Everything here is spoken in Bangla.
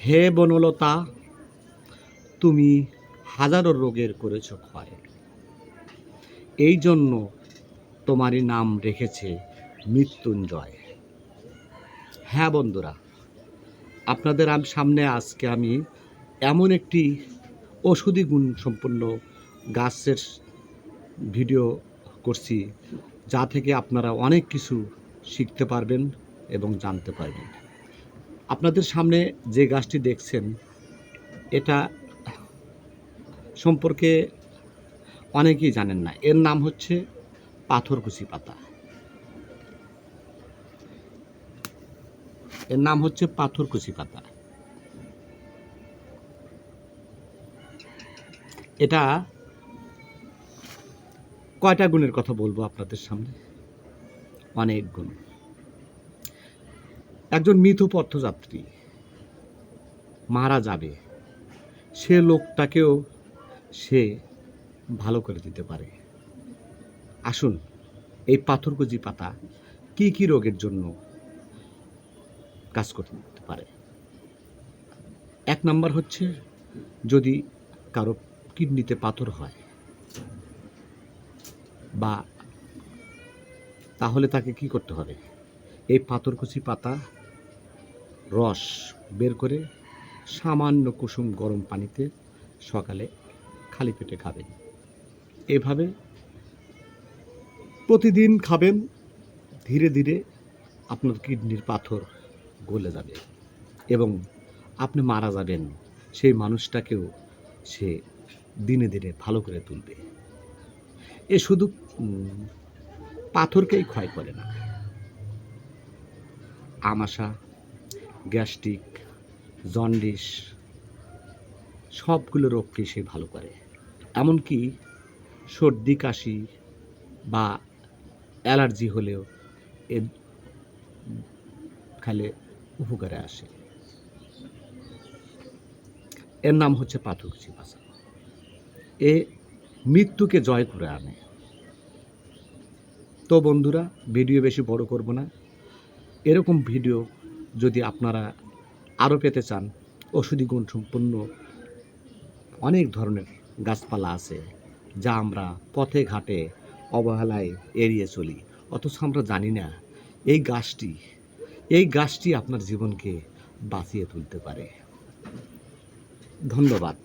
হে বনলতা, তুমি হাজারো রোগের করেছ ক্ষয়, এই জন্য তোমারই নাম রেখেছে মৃত্যুঞ্জয়। হ্যাঁ বন্ধুরা, আপনাদের সামনে আজকে আমি এমন একটি ঔষধি গুণ সম্পন্ন গাছের ভিডিও করছি, যা থেকে আপনারা অনেক কিছু শিখতে পারবেন এবং জানতে পারবেন। আপনাদের সামনে যে গাছটি দেখছেন, এটা সম্পর্কে অনেকেই জানেন না। এর নাম হচ্ছে পাথরকুচি পাতা। এর নাম হচ্ছে পাথরকুচি পাতা। এটা কয়টা গুণের কথা বলবো আপনাদের সামনে? অনেক গুণ। একজন মৃত পথযাত্রী মারা যাবে, সে লোকটাকেও সে ভালো করে দিতে পারে। আসুন, এই পাথরকুচি পাতা কি কি রোগের জন্য কাজ করতে পারে। এক নাম্বার হচ্ছে, যদি কারো কিডনিতে পাথর হয় বা, তাহলে তাকে কি করতে হবে? এই পাথরকুচি পাতা রস বের করে সামান্য কুসুম গরম পানিতে সকালে খালি পেটে খাবেন। এভাবে প্রতিদিন খাবেন, ধীরে ধীরে আপনার কিডনির পাথর গলে যাবে এবং আপনি মারা যাবেন, সেই মানুষটাকেও সে দিনে দিনে ভালো করে তুলবে। এ শুধু পাথরকেই ক্ষয় করে না, আমাশা, গ্যাস্ট্রিক, জন্ডিস সবগুলো রোগকেই সে ভালো করে। এমনকি সর্দি কাশি বা অ্যালার্জি হলেও এ খালে উপকারে আসে। এর নাম হচ্ছে পাথরকুচি পাতা। এ মৃত্যুকে জয় করে আনে। তো বন্ধুরা, ভিডিও বেশি বড় করব না। এরকম ভিডিও যদি আপনারা আরও পেতে চান, ঔষধি গুণ সম্পন্ন অনেক ধরনের গাছপালা আছে, যা আমরা পথে ঘাটে অবহেলায় এড়িয়ে চলি, অথচ আমরা জানি না এই গাছটি আপনার জীবনকে বাঁচিয়ে তুলতে পারে। ধন্যবাদ।